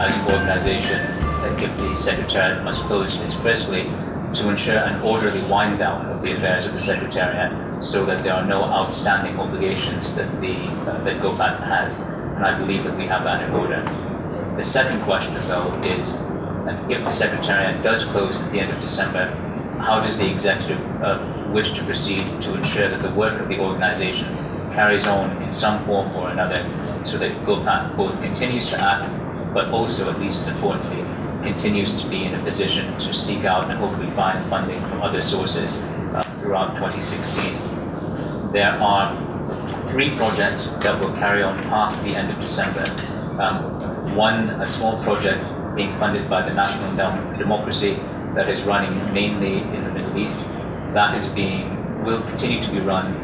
as an organization, if the Secretariat must close expressly, to ensure an orderly wind down of the affairs of the Secretariat so that there are no outstanding obligations that that Gopac has. And I believe that we have that in order. The second question, though, is if the Secretariat does close at the end of December, how does the Executive wish to proceed to ensure that the work of the organization carries on in some form or another so that Gopac both continues to act, but also, at least as importantly, continues to be in a position to seek out and hopefully find funding from other sources throughout 2016. There are 3 projects that will carry on past the end of December. One, a small project being funded by the National Endowment for Democracy that is running mainly in the Middle East. That will continue to be run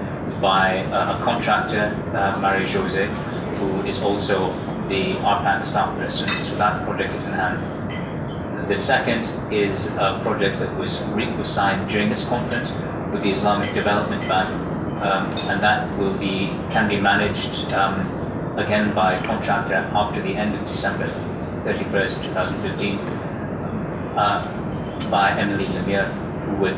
by a contractor, Marie-Jose, who is also the RPAC staff person, so that project is in hand. The second is a project that was signed during this conference with the Islamic Development Bank, and that can be managed again by a contractor after the end of December 31st, 2015, by Emily Lemire, who would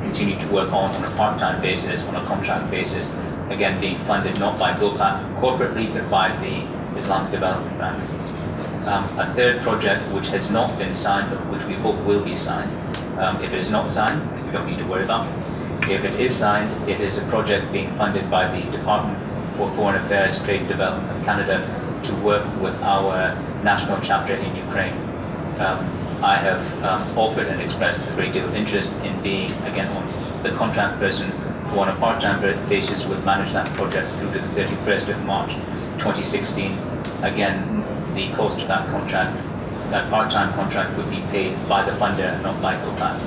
continue to work on a part-time basis, on a contract basis, again being funded not by Gopac corporately, but by the Islamic Development Bank. A third project which has not been signed, but which we hope will be signed. If it is not signed, we don't need to worry about it. If it is signed, it is a project being funded by the Department for Foreign Affairs, Trade and Development of Canada to work with our national chapter in Ukraine. I have offered and expressed a great deal of interest in being, again, the contract person who on a part-time basis would manage that project through to the 31st of March 2016. Again, the cost of that contract, that part-time contract, would be paid by the funder and not by Gopac.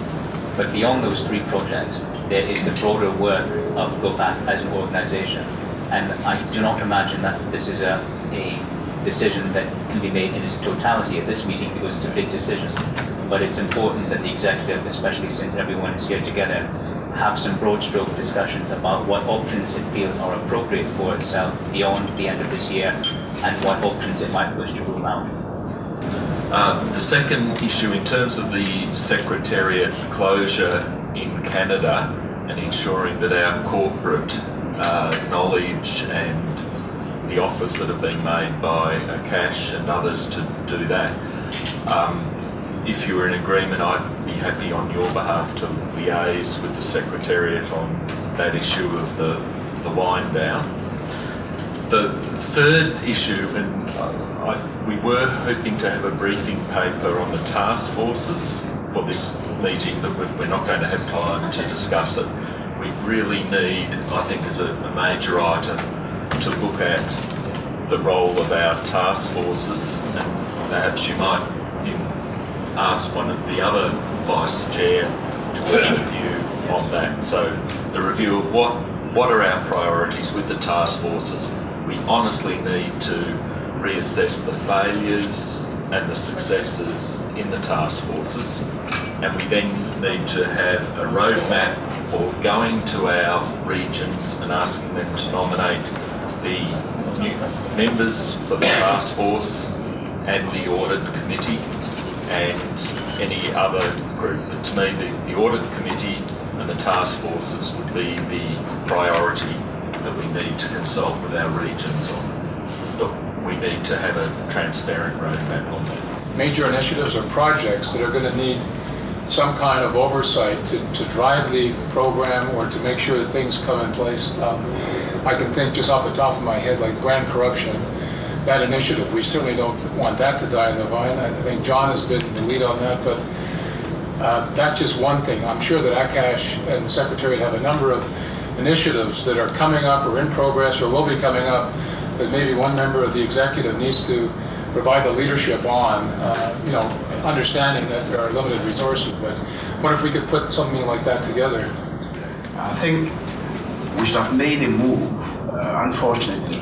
But beyond those 3 projects, there is the broader work of Gopac as an organization. And I do not imagine that this is a decision that can be made in its totality at this meeting because it's a big decision. But it's important that the executive, especially since everyone is here together, have some broad stroke discussions about what options it feels are appropriate for itself beyond the end of this year and what options it might wish to rule out. The second issue, in terms of the Secretariat closure in Canada and ensuring that our corporate knowledge and the offers that have been made by Cash and others to do that, if you were in agreement, I'd be happy on your behalf to liaise with the Secretariat on that issue of the wind down. The third issue, and we were hoping to have a briefing paper on the task forces for this meeting, but we're not going to have time to discuss it. We really need, I think, as a major item, to look at the role of our task forces, and perhaps you might ask one of the other vice chair to work with you on that. So the review of what are our priorities with the task forces. We honestly need to reassess the failures and the successes in the task forces, and we then need to have a roadmap for going to our regions and asking them to nominate the new members for the task force and the audit committee and any other group. But to me, the audit committee and the task forces would be the priority that we need to consult with our regions on. Look, we need to have a transparent roadmap on that. Major initiatives or projects that are going to need some kind of oversight to drive the program or to make sure that things come in place. I can think just off the top of my head, like grand corruption, that initiative, we certainly don't want that to die in the vine. I think John has been the lead on that, but that's just one thing. I'm sure that Akash and the Secretariat have a number of initiatives that are coming up or in progress or will be coming up that maybe one member of the executive needs to provide the leadership on, understanding that there are limited resources. But what if we could put something like that together? I think we should have made a move. Unfortunately,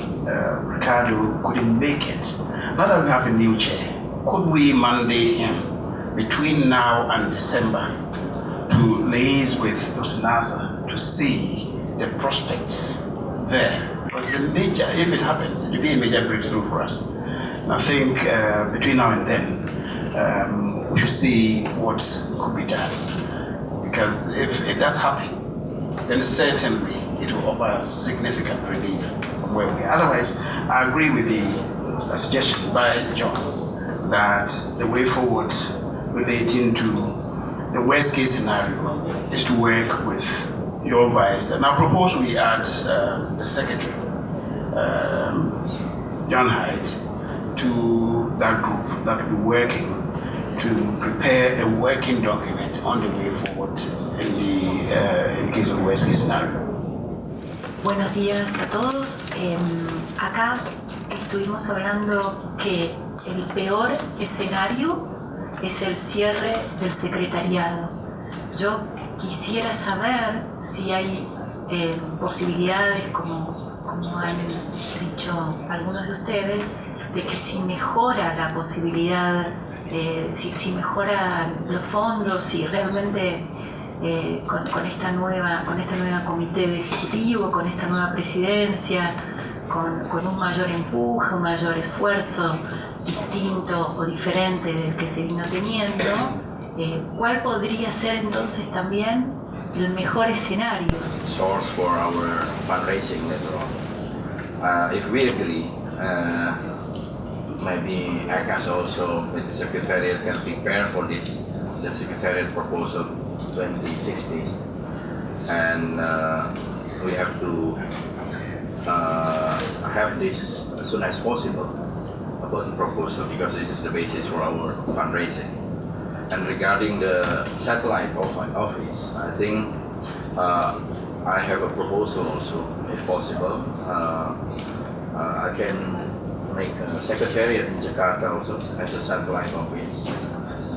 Ricardo couldn't make it. Now that we have a new chair, could we mandate him between now and December to liaise with Dr. Nasser to see the prospects there? Because if it happens, it will be a major breakthrough for us. I think between now and then, we should see what could be done. Because if it does happen, then certainly it will offer significant relief from where we are. Otherwise, I agree with the suggestion by John that the way forward relating to the worst case scenario is to work with your vice. And I propose we add the secretary, John Hyde, to that group that will be working to prepare a working document on the way forward in case of worst case scenario. Buenos días a todos. Acá estuvimos hablando que el peor escenario es el cierre del secretariado. Yo quisiera saber si hay posibilidades, como han dicho algunos de ustedes, de que si mejora la posibilidad, si mejoran los fondos, si realmente con esta nueva comité de ejecutivo, con esta nueva presidencia, con un mayor empuje, un mayor esfuerzo distinto o diferente del que se vino teniendo, ¿cuál podría ser entonces también el mejor escenario? Source for our fundraising later on. If we agree, maybe ACAS also with the Secretariat can prepare for this, the Secretariat proposal 2016, and we have to have this as soon as possible about the proposal, because this is the basis for our fundraising. And regarding the satellite office, I think I have a proposal also, if possible. I can make a secretariat in Jakarta also as a satellite office,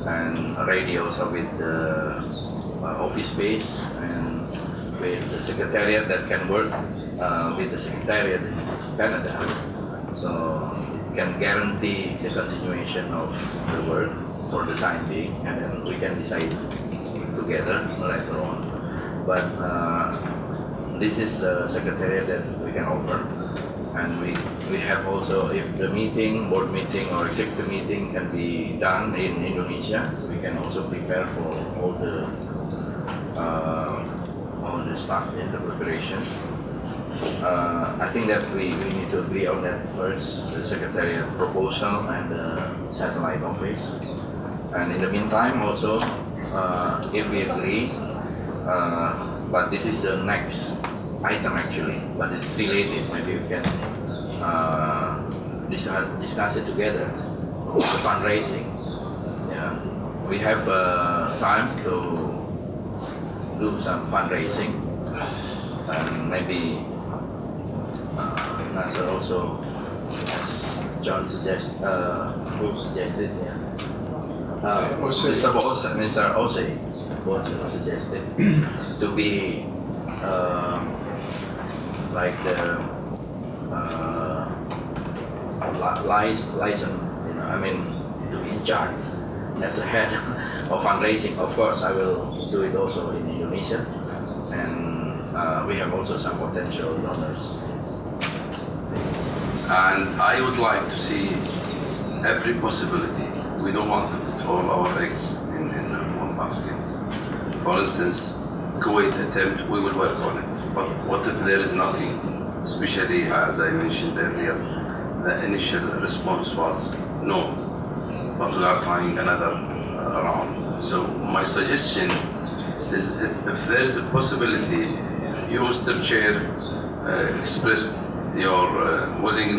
and radios with the office space, and with the secretariat that can work with the secretariat in Canada, so it can guarantee the continuation of the work for the time being, and then we can decide together later on. But this is the secretariat that we can offer, and we have also, if the meeting, board meeting or executive meeting can be done in Indonesia, we can also prepare for all the stuff in the preparation. I think that we need to agree on that first, the secretariat proposal and the satellite office. And in the meantime also, if we agree, but this is the next item actually, but it's related, maybe we can discuss it together, the fundraising. Yeah. We have time to do some fundraising, and maybe Nasser also, as John suggested, yeah. Mr. Ose also suggested to be like the license, to be in charge as a head of fundraising. Of course, I will do it also in Indonesia, and we have also some potential donors. And I would like to see every possibility. We don't want to put all our eggs in one basket. For instance, Kuwait attempt, we will work on it. But what if there is nothing? Especially, as I mentioned earlier, the initial response was no, but we are trying another round. So my suggestion is, if there is a possibility, you, Mr. Chair, expressed your willingness